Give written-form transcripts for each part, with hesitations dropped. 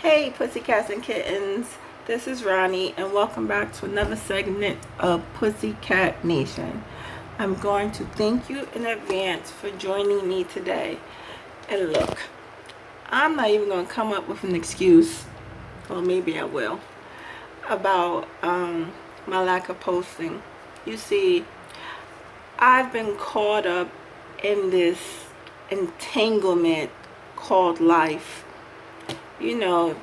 Hey Pussycats and Kittens, this is Ronnie and welcome back to another segment of Pussycat Nation. I'm going to thank you in advance for joining me today. And look, I'm not even going to come up with an excuse, or maybe I will, about my lack of posting. You see, I've been caught up in this entanglement called life. You know,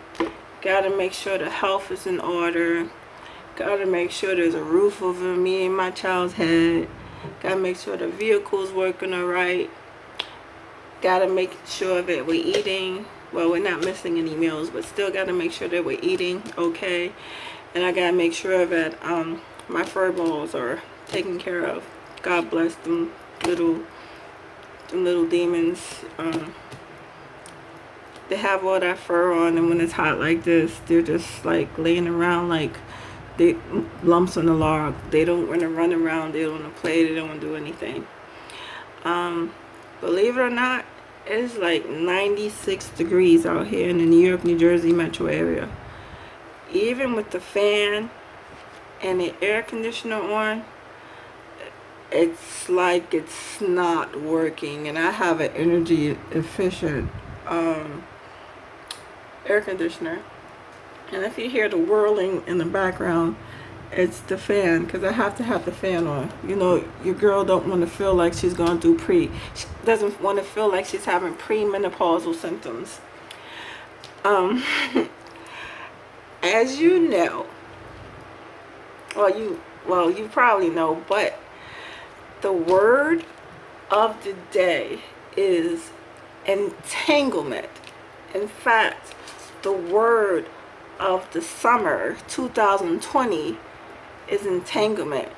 gotta make sure the health is in order, gotta make sure there's a roof over me and my child's head, gotta make sure the vehicle's working alright, gotta make sure that we're eating, well, we're not missing any meals, but still gotta make sure that we're eating okay, and I gotta make sure that my fur balls are taken care of. God bless them little demons. They have all that fur on, and when it's hot like this, they're just like laying around like they lumps on the log. They don't want to run around, they don't want to play, they don't want to do anything. Believe it or not, it's like 96 degrees out here in the New York, New Jersey metro area. Even with the fan and the air conditioner on, it's like it's not working. And I have an energy efficient air conditioner, and if you hear the whirling in the background, it's the fan, because I have to have the fan on. You know, your girl don't want to feel like she's going through she doesn't want to feel like she's having premenopausal symptoms. As you know, you probably know, but the word of the day is entanglement. In fact, the word of the summer 2020 is entanglement.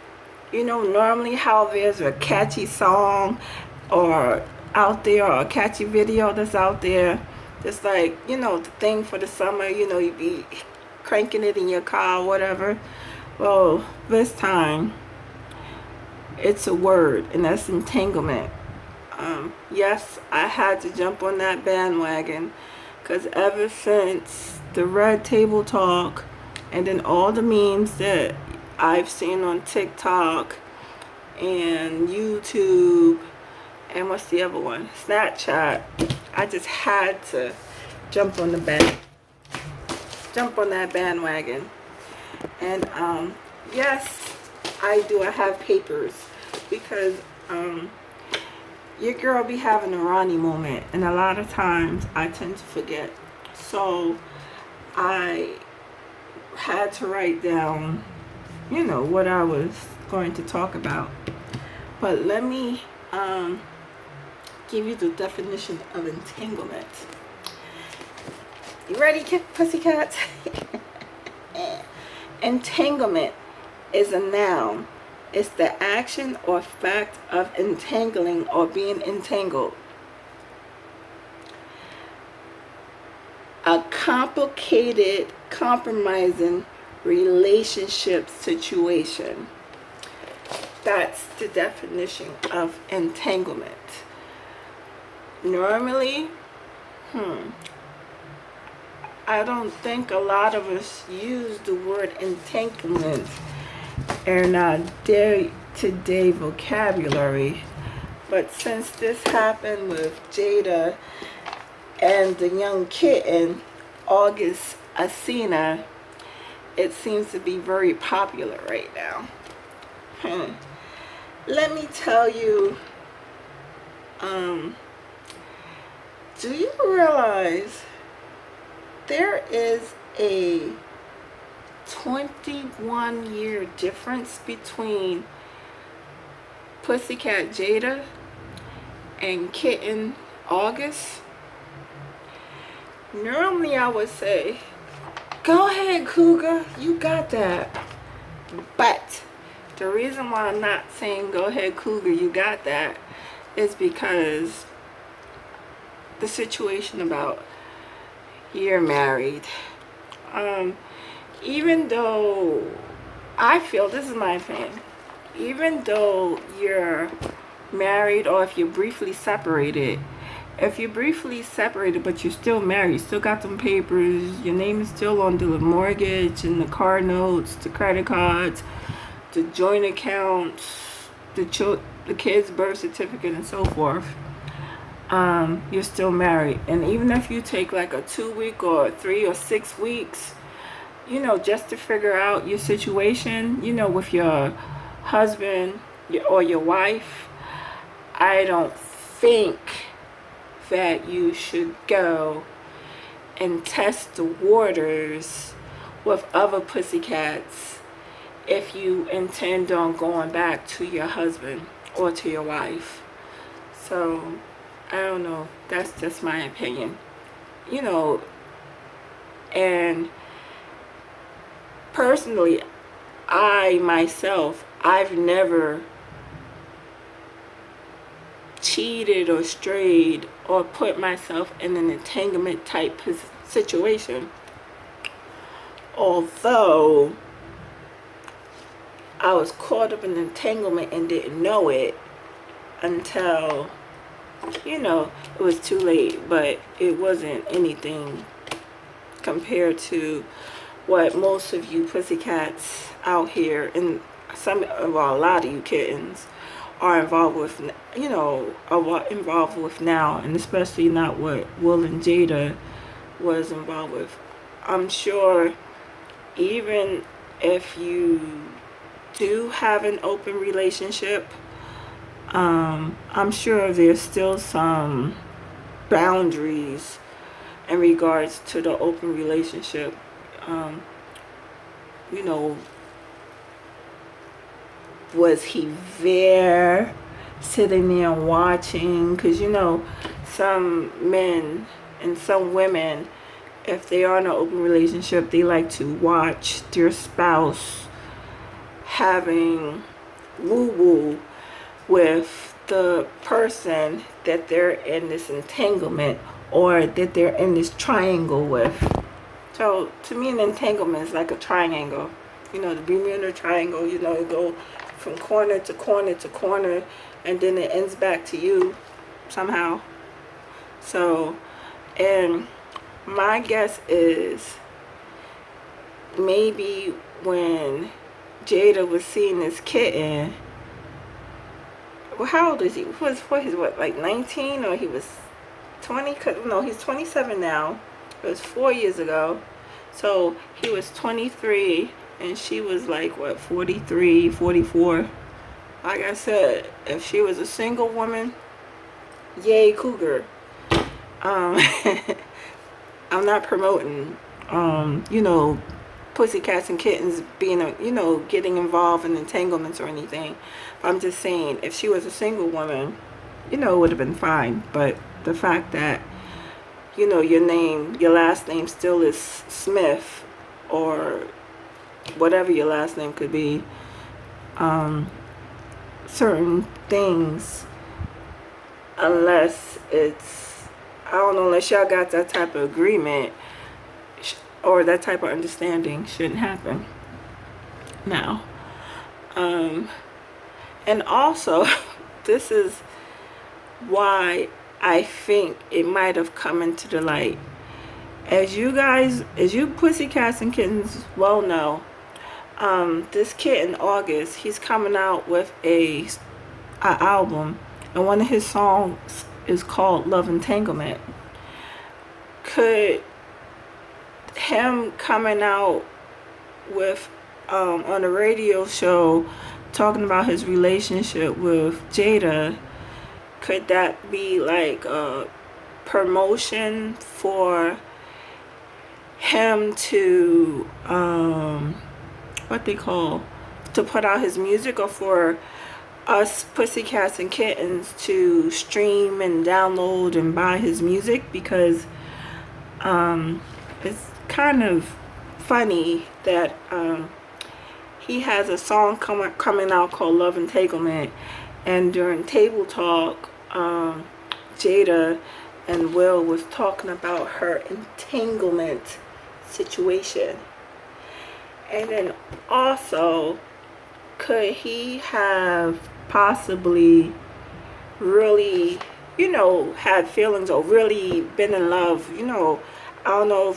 You know, normally how there's a catchy song or out there, or a catchy video that's out there, just like, you know, the thing for the summer, you know, you be cranking it in your car or whatever. Well, this time it's a word, and that's entanglement. Yes, I had to jump on that bandwagon, because ever since the Red Table Talk and then all the memes that I've seen on TikTok and YouTube and what's the other one? Snapchat, I just had to jump on that bandwagon. And yes, I do. I have papers, because your girl be having a Ronnie moment, and a lot of times I tend to forget. So I had to write down, you know, what I was going to talk about. But let me give you the definition of entanglement. You ready, pussycats? Entanglement is a noun. It's the action or fact of entangling or being entangled. A complicated, compromising relationship situation. That's the definition of entanglement. Normally, I don't think a lot of us use the word entanglement in our day-to-day vocabulary, but since this happened with Jada and the young kitten, August Asina, it seems to be very popular right now. Let me tell you, do you realize there is a 21-year difference between Pussycat Jada and Kitten August? Normally I would say, go ahead, Cougar, you got that. But the reason why I'm not saying go ahead, Cougar, you got that, is because the situation about you're married. Even though I feel, this is my opinion, even though you're married or if you're briefly separated, if you're briefly separated but you're still married, you still got them papers, your name is still on the mortgage and the car notes, the credit cards, the joint accounts, the kids' birth certificate, and so forth, you're still married. And even if you take like a 2 week or 3 or 6 weeks, just to figure out your situation, with your husband or your wife, I don't think that you should go and test the waters with other pussycats if you intend on going back to your husband or to your wife. So, I don't know. That's just my opinion. And personally, I've never cheated or strayed or put myself in an entanglement type situation. Although I was caught up in an entanglement and didn't know it until, it was too late. But it wasn't anything compared to what most of you pussycats out here, and a lot of you kittens, are involved with, now, and especially not what Will and Jada was involved with. I'm sure even if you do have an open relationship, I'm sure there's still some boundaries in regards to the open relationship. Was he there sitting there watching? Because some men and some women, if they are in an open relationship, they like to watch their spouse having woo-woo with the person that they're in this entanglement or that they're in this triangle with. So to me, an entanglement is like a triangle. The Bermuda Triangle, you go from corner to corner to corner, and then it ends back to you somehow. So, and my guess is maybe when Jada was seeing this kitten, well, how old is he? Like 19, or he was 20? No, he's 27 now. It was 4 years ago. So he was 23 and she was like, 43, 44. Like I said, if she was a single woman, yay, cougar. I'm not promoting, pussycats and kittens being, getting involved in entanglements or anything. I'm just saying, if she was a single woman, it would have been fine. But the fact that, your last name still is Smith, or whatever your last name could be, certain things, unless y'all got that type of agreement or that type of understanding, shouldn't happen now. And also, this is why I think it might have come into the light. As you pussycats and kittens well know, this kid in August, he's coming out with a album, and one of his songs is called Love Entanglement. Could him coming out with on a radio show talking about his relationship with Jada, could that be like a promotion for him to to put out his music, or for us pussycats and kittens to stream and download and buy his music? Because it's kind of funny that he has a song coming out called Love Entanglement, and during Table Talk, Jada and Will was talking about her entanglement situation. And then also, could he have possibly really had feelings or really been in love. I don't know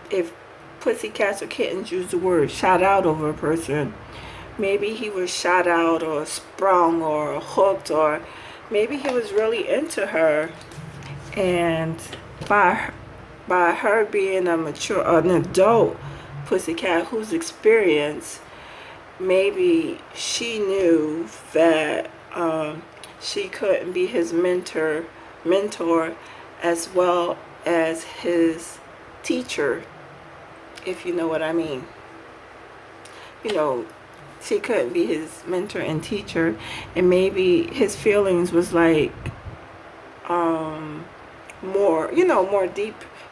if pussycats or kittens use the word shot out over a person. Maybe he was shot out or sprung or hooked, or maybe he was really into her, and by her being an adult pussycat who's experienced, maybe she knew that she couldn't be his mentor as well as his teacher, if you know what I mean. She couldn't be his mentor and teacher, and maybe his feelings was like more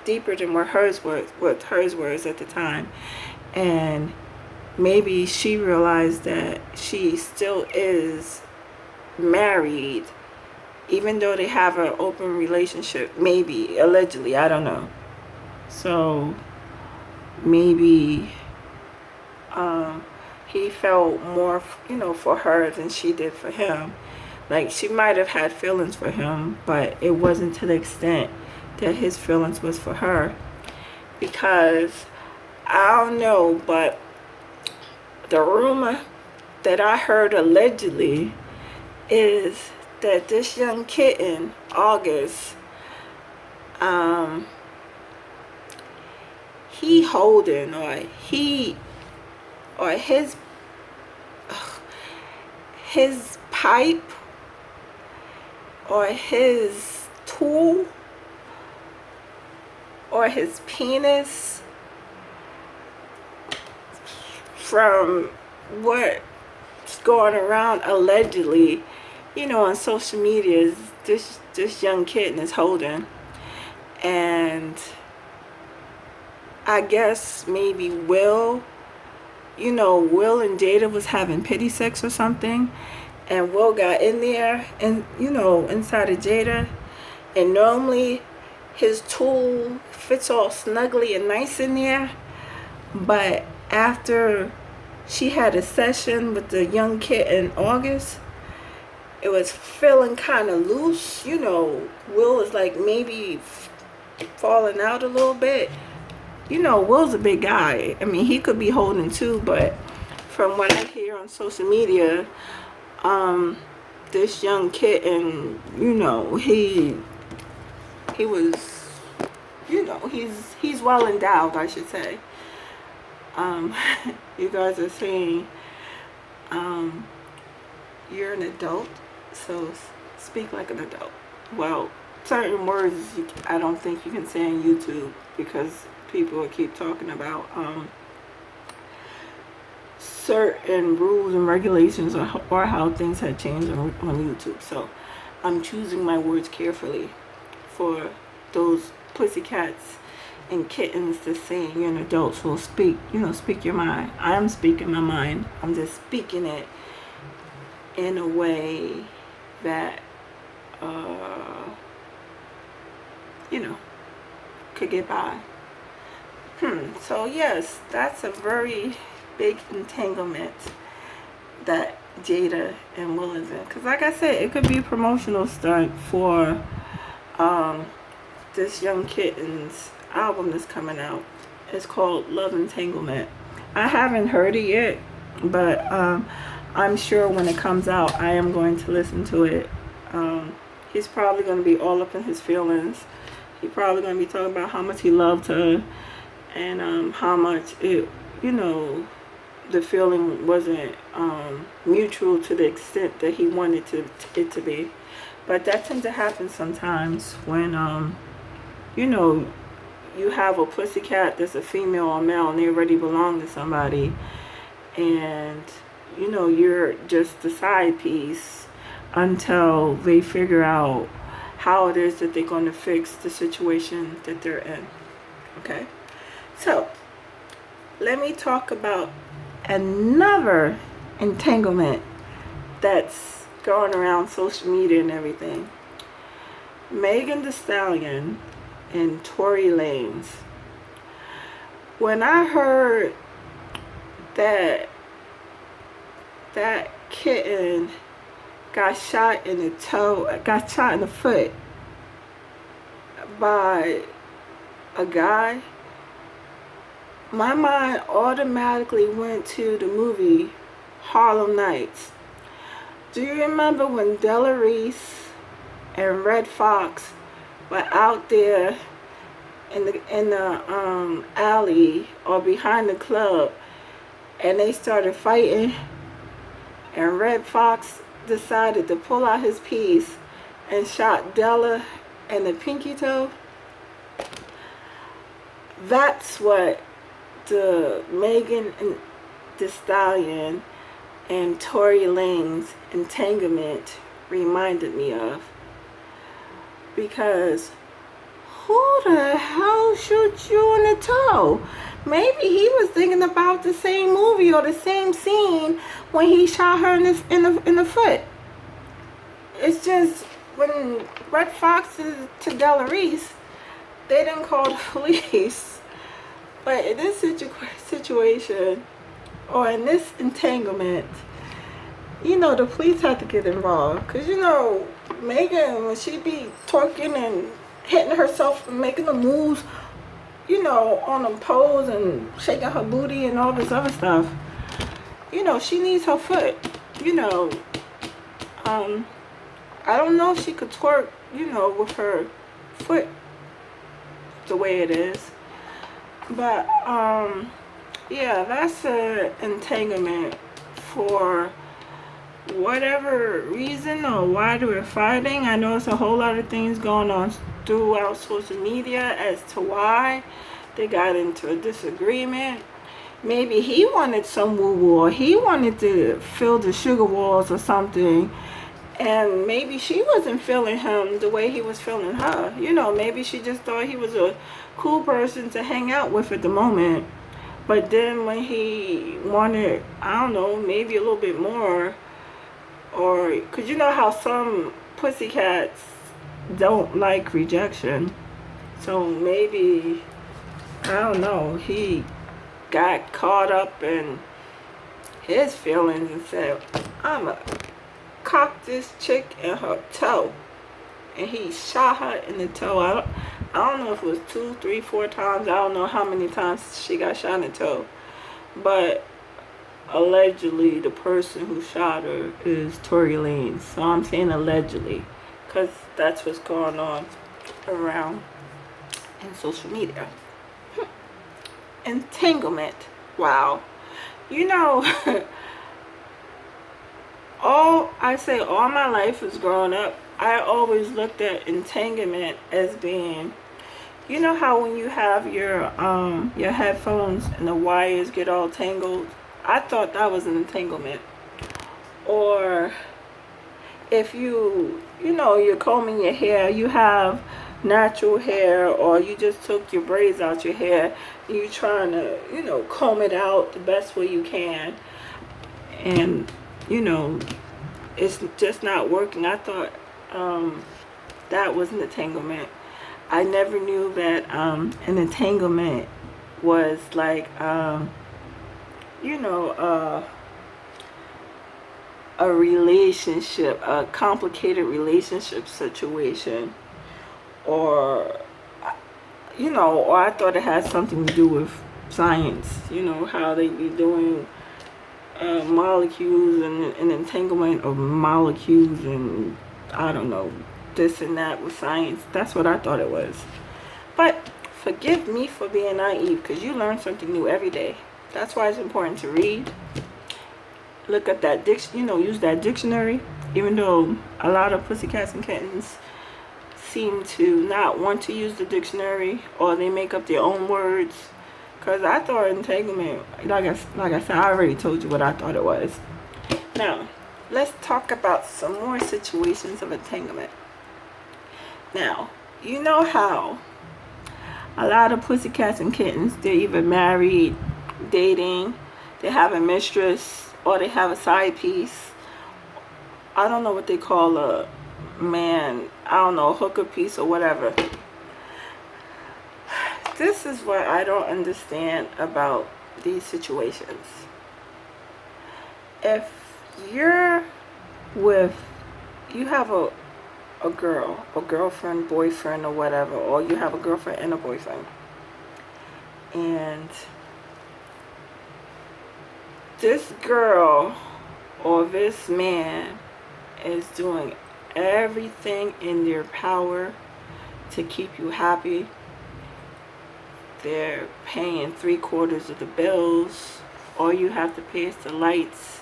deeper than what hers was at the time. And maybe she realized that she still is married, even though they have an open relationship, maybe, allegedly, I don't know. So maybe he felt more, for her than she did for him. Like, she might have had feelings for him, but it wasn't to the extent that his feelings was for her. Because, I don't know, but the rumor that I heard allegedly is that this young kitten, August, he holding, or his pipe, or his tool, or his penis, from what's going around allegedly, on social media, this young kitten is holding. And I guess maybe Will and Jada was having pity sex or something, and Will got in there and inside of Jada, and normally his tool fits all snugly and nice in there, but after she had a session with the young kitten August, it was feeling kind of loose. Will is like maybe falling out a little bit. Will's a big guy. I mean, he could be holding too, but from what I hear on social media, this young kitten, he was, he's well endowed, I should say. You guys are saying, you're an adult, so speak like an adult. Well, certain words I don't think you can say on YouTube, because people will keep talking about certain rules and regulations, or how things had changed on YouTube. So I'm choosing my words carefully for those pussycats and kittens that's saying you're an adult. So speak your mind. I am speaking my mind. I'm just speaking it in a way that could get by. So yes, that's a very big entanglement that Jada and Will is in. Because like I said, it could be a promotional stunt for this young kitten's album that's coming out. It's called Love Entanglement. I haven't heard it yet, but I'm sure when it comes out, I am going to listen to it. He's probably going to be all up in his feelings. He's probably going to be talking about how much he loved her, and how much it, the feeling wasn't mutual to the extent that he wanted it to be. But that tends to happen sometimes when you have a pussycat that's a female or male, and they already belong to somebody, and you're just the side piece until they figure out how it is that they're going to fix the situation that they're in. Okay, so let me talk about another entanglement that's going around social media and everything. Megan Thee Stallion and Tory Lanez. When I heard that kitten got shot in the toe, got shot in the foot by a guy, my mind automatically went to the movie Harlem Nights. Do you remember when Della Reese and Red Fox were out there in the alley or behind the club, and they started fighting, and Red Fox decided to pull out his piece and shot Della in the pinky toe? That's what the Megan Thee Stallion and Tory Lanez entanglement reminded me of. Because who the hell shoots you in the toe? Maybe he was thinking about the same movie or the same scene when he shot her in the foot. It's just when Red Fox is to Della Reese, they didn't call the police. But in this situation, or in this entanglement, the police have to get involved. Because, Megan, when she be twerking and hitting herself and making the moves, on the pose and shaking her booty and all this other stuff, she needs her foot. I don't know if she could twerk, with her foot the way it is. But, yeah, that's an entanglement for whatever reason or why they were fighting. I know it's a whole lot of things going on throughout social media as to why they got into a disagreement. Maybe he wanted some woo-woo, or he wanted to fill the sugar walls or something, and maybe she wasn't feeling him the way he was feeling her. Maybe she just thought he was a cool person to hang out with at the moment. But then when he wanted, I don't know, maybe a little bit more, or, because you know how some pussycats don't like rejection. So maybe, I don't know, he got caught up in his feelings and said, I'm a cock this chick in her toe, and he shot her in the toe. I don't know if it was 2, 3, 4 times. I don't know how many times she got shot in the toe, but allegedly the person who shot her is Tory Lanez. So I'm saying allegedly because that's what's going on around in social media. Entanglement. Wow. All my life is growing up, I always looked at entanglement as being, how when you have your headphones and the wires get all tangled, I thought that was an entanglement. Or if you're combing your hair, you have natural hair, or you just took your braids out your hair and you're trying to, comb it out the best way you can, and it's just not working. I thought that was an entanglement. I never knew that an entanglement was like a relationship, a complicated relationship situation, or or I thought it had something to do with science, how they be doing molecules and an entanglement of molecules, and I don't know, this and that with science. That's what I thought it was. But forgive me for being naive, because you learn something new every day. That's why it's important to read, look at that use that dictionary, even though a lot of pussycats and kittens seem to not want to use the dictionary, or they make up their own words. Because I thought entanglement, like I said, I already told you what I thought it was. Now, let's talk about some more situations of entanglement. Now, you know how a lot of pussycats and kittens, they're either married, dating, they have a mistress, or they have a side piece. I don't know what they call a man, I don't know, a hooker piece or whatever. This is what I don't understand about these situations. If you have a a girl, a girlfriend, boyfriend, or whatever, or you have a girlfriend and a boyfriend, and this girl or this man is doing everything in their power to keep you happy. They're paying 3/4 of the bills. All you have to pay is the lights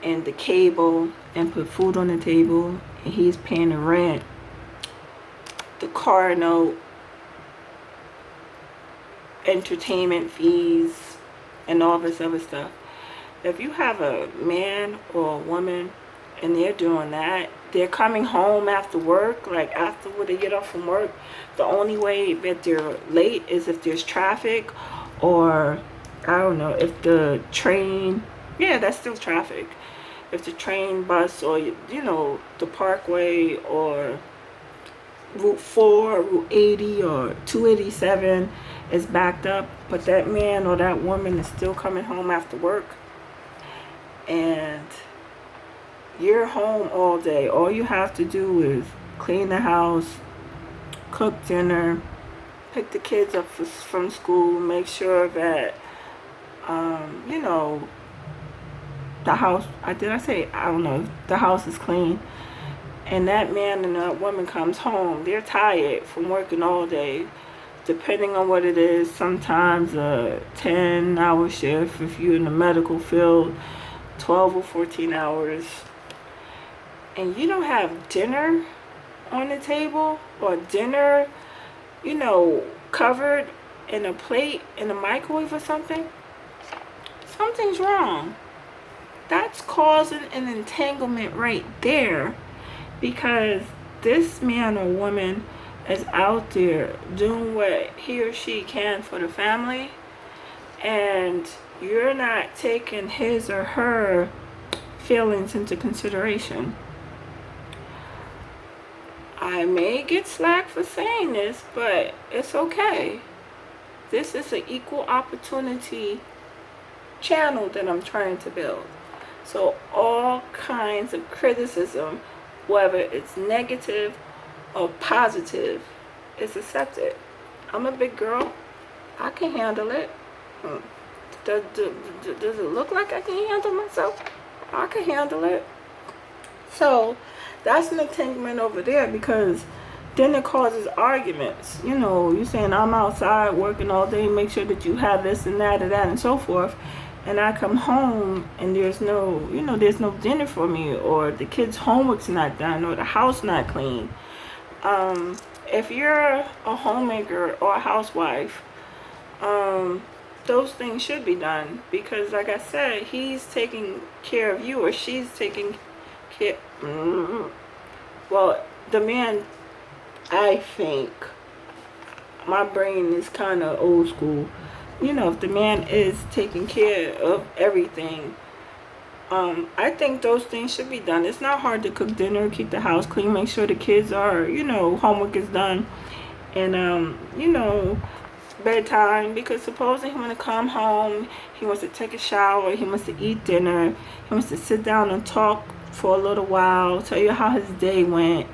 and the cable and put food on the table, and he's paying the rent, the car note, entertainment fees, and all this other stuff. If you have a man or a woman and they're doing that, they're coming home after work, like after when they get off from work, the only way that they're late is if there's traffic, or I don't know, if the train, yeah, that's still traffic. If the train, bus, or the Parkway or Route 4, Route 80, or 287 is backed up, but that man or that woman is still coming home after work, and you're home all day. All you have to do is clean the house, cook dinner, pick the kids up from school, make sure that the house, the house is clean. And that man and that woman comes home, they're tired from working all day, depending on what it is. Sometimes a 10-hour shift, if you're in the medical field, 12 or 14 hours, and you don't have dinner on the table, or dinner covered in a plate in a microwave or something, something's wrong. That's causing an entanglement right there, because this man or woman is out there doing what he or she can for the family, and you're not taking his or her feelings into consideration. I may get slack for saying this, but it's okay. This is an equal opportunity channel that I'm trying to build. So all kinds of criticism, whether it's negative or positive, is accepted. I'm a big girl. I can handle it. Does it look like I can handle myself? I can handle it. So that's an entanglement over there, because then it causes arguments. You're saying I'm outside working all day, make sure that you have this and that and that and so forth, and I come home and there's no dinner for me, or the kids' homework's not done, or the house not clean. If you're a homemaker or a housewife, those things should be done, because like I said, he's taking care of you, or she's taking care. Well, the man, I think, my brain is kind of old school. If the man is taking care of everything, I think those things should be done. It's not hard to cook dinner, keep the house clean, make sure the kids are, homework is done, and bedtime, because supposing he want to come home, he wants to take a shower, he wants to eat dinner, he wants to sit down and talk for a little while, tell you how his day went,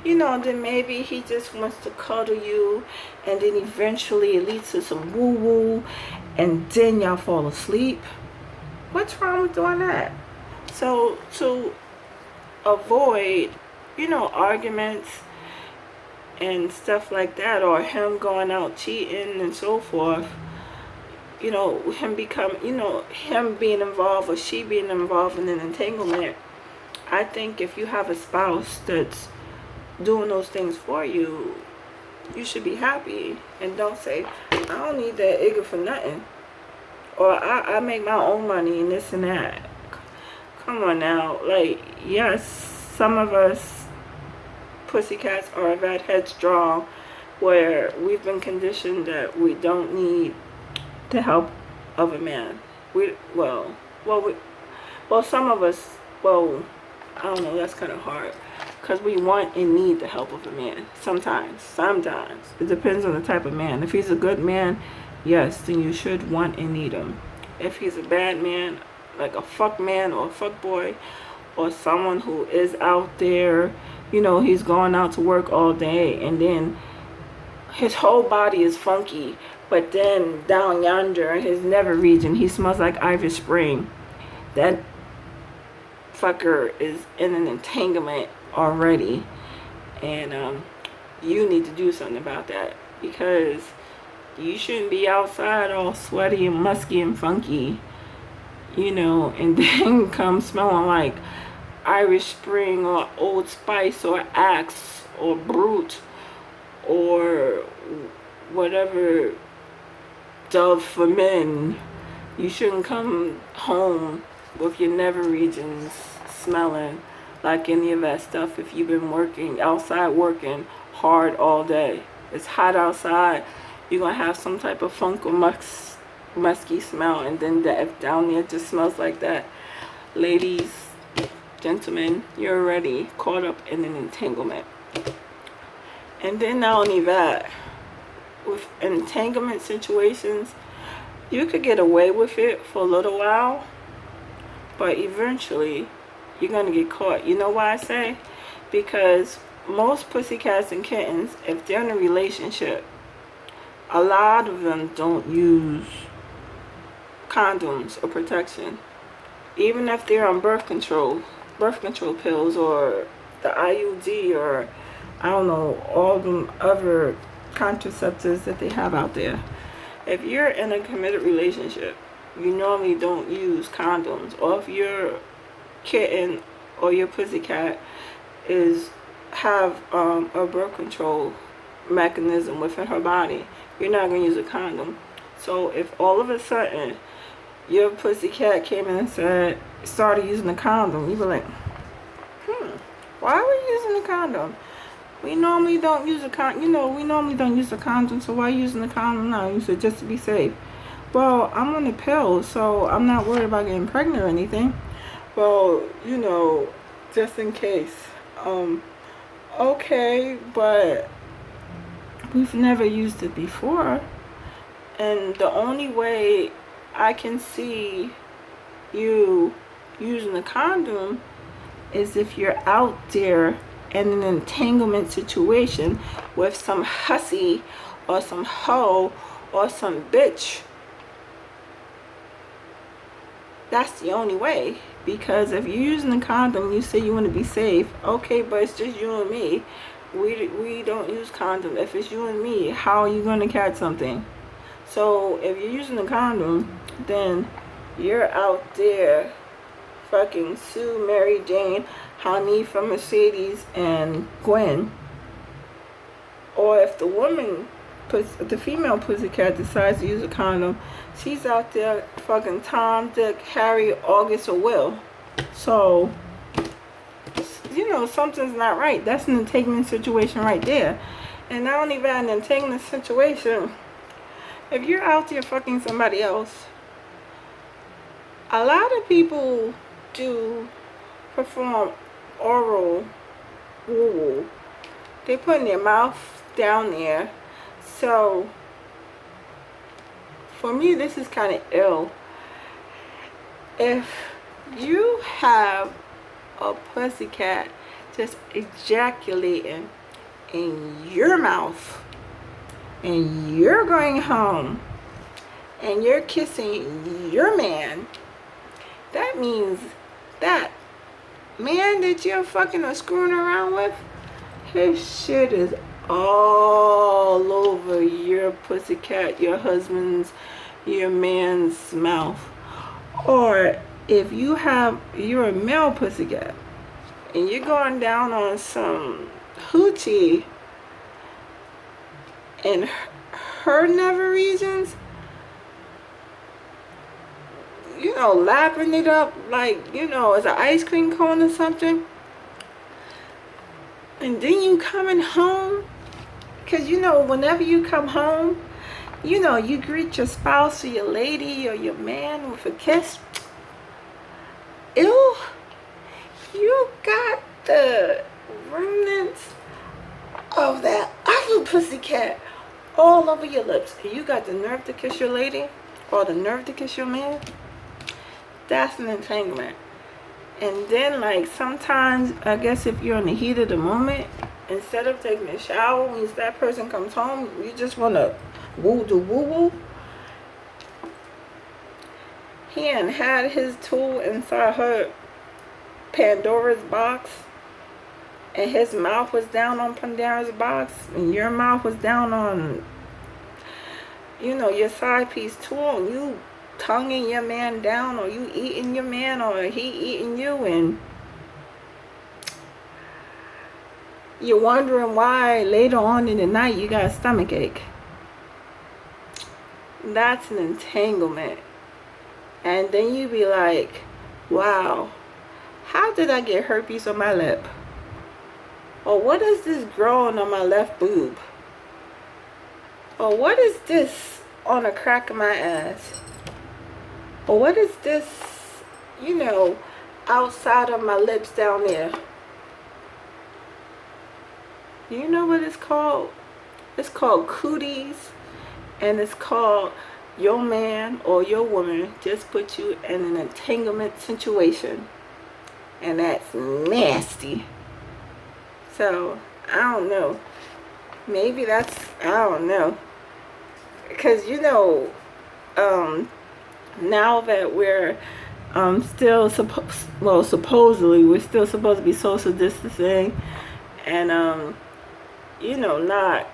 then maybe he just wants to cuddle you, and then eventually it leads to some woo-woo, and then y'all fall asleep. What's wrong with doing that? So to avoid, arguments and stuff like that, or him going out cheating and so forth, him being involved or she being involved in an entanglement, I think if you have a spouse that's doing those things for you, you should be happy, and don't say, I don't need that nigga for nothing, or I make my own money and this and that. Come on now. Like, yes, some of us pussycats are that headstrong, where we've been conditioned that we don't need the help of a man. Some of us, I don't know, that's kind of hard, because we want and need the help of a man. Sometimes it depends on the type of man. If he's a good man, yes, then you should want and need him. If he's a bad man, like a fuck man or a fuck boy, or someone who is out there, you know, he's going out to work all day, and then his whole body is funky, but then down yonder in his nether region, he smells like Irish Spring. That fucker is in an entanglement already, and you need to do something about that, because you shouldn't be outside all sweaty and musky and funky, you know, and then come smelling like Irish Spring or Old Spice or Axe or Brute or whatever Dove for Men. You shouldn't come home with your nether regions smelling like any of that stuff if you've been working outside, working hard all day. It's hot outside, you're gonna have some type of funk or musky smell, and then that down there just smells like that. Ladies, gentlemen, you're already caught up in an entanglement. And then not only that, with entanglement situations, you could get away with it for a little while, but eventually you're gonna get caught. You know why I say? Because most pussycats and kittens, if they're in a relationship, a lot of them don't use condoms or protection. Even if they're on birth control pills, or the IUD, or I don't know, all them other contraceptives that they have out there. If you're in a committed relationship, you normally don't use condoms. Or if your kitten or your pussycat have a birth control mechanism within her body, you're not going to use a condom. So if all of a sudden your pussycat came in and started using a condom, you'd be like, why are we using a condom? We normally don't use a condom. You know, we normally don't use a condom, so why are you using a condom now? You said just to be safe. Well, I'm on the pill, so I'm not worried about getting pregnant or anything. Well, you know, just in case. Okay, but we've never used it before. And the only way I can see you using a condom is if you're out there in an entanglement situation with some hussy or some hoe or some bitch. That's the only way. Because if you're using a condom, you say you want to be safe. Okay, but it's just you and me. We don't use condom. If it's you and me, how are you going to catch something? So if you're using a condom, then you're out there fucking Sue, Mary Jane, Hanifa, Mercedes, and Gwen. Or if the female pussycat decides to use a condom, she's out there fucking Tom, Dick, Harry, August, or Will. So, you know, something's not right. That's an entanglement situation right there. And not only that, an entanglement situation, if you're out there fucking somebody else, a lot of people do perform oral woo-woo. They put their mouth down there. So for me, this is kind of ill. If you have a pussycat just ejaculating in your mouth, and you're going home and you're kissing your man, that means that man that you're fucking or screwing around with, his shit is all over your pussycat, your husband's, your man's mouth. Or if you're a male pussycat and you're going down on some hoochie in her nether regions, you know, lapping it up like, you know, as an ice cream cone or something. And then you coming home, because, you know, whenever you come home, you know, you greet your spouse or your lady or your man with a kiss. Ew, you got the remnants of that other pussycat all over your lips. And you got the nerve to kiss your lady or the nerve to kiss your man. That's an entanglement. And then, like, sometimes, I guess if you're in the heat of the moment, instead of taking a shower, when that person comes home, you just want to woo-do-woo-woo. He had his tool inside her Pandora's box, and his mouth was down on Pandora's box, and your mouth was down on, your side piece tool, and you tonguing your man down, or you eating your man, or he eating you, and you're wondering why later on in the night you got a stomach ache. That's an entanglement. And then you be like, wow, how did I get herpes on my lip? Or what is this growing on my left boob? Or what is this on the crack of my ass? Or what is this, outside of my lips down there? You know what it's called? It's called cooties, and it's called your man or your woman just put you in an entanglement situation, and that's nasty. So I don't know, maybe that's, I don't know, because now that we're still supposedly we're still supposed to be social distancing, and not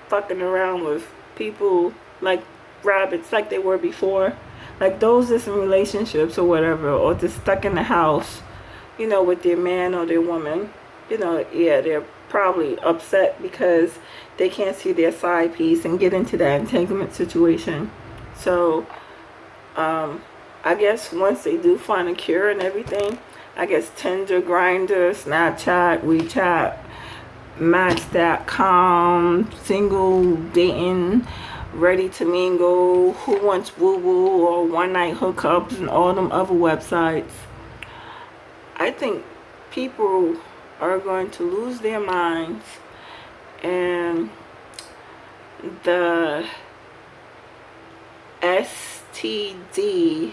fucking around with people like rabbits like they were before, like those that's in relationships or whatever, or just stuck in the house, with their man or their woman, yeah, they're probably upset because they can't see their side piece and get into that entanglement situation. So I guess once they do find a cure and everything, I guess Tinder, Grindr, Snapchat, WeChat, Match.com, single dating, ready to mingle, who wants woo woo, or one night hookups, and all them other websites, I think people are going to lose their minds, and the STD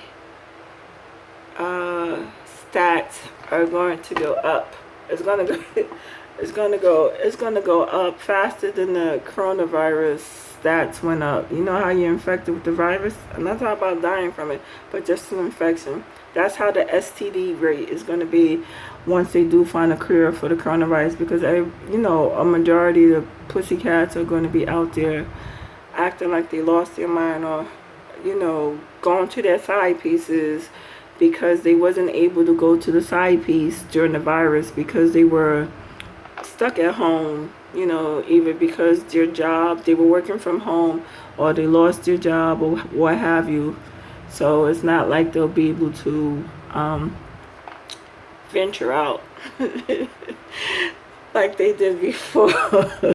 stats are going to go up. It's gonna go up faster than the coronavirus stats went up. You know how you're infected with the virus? I'm not talking about dying from it, but just an infection. That's how the STD rate is going to be once they do find a cure for the coronavirus, because a majority of the pussycats are going to be out there acting like they lost their mind, or going to their side pieces because they wasn't able to go to the side piece during the virus because they were stuck at home, either because their job, they were working from home, or they lost their job, or what have you. So it's not like they'll be able to venture out like they did before.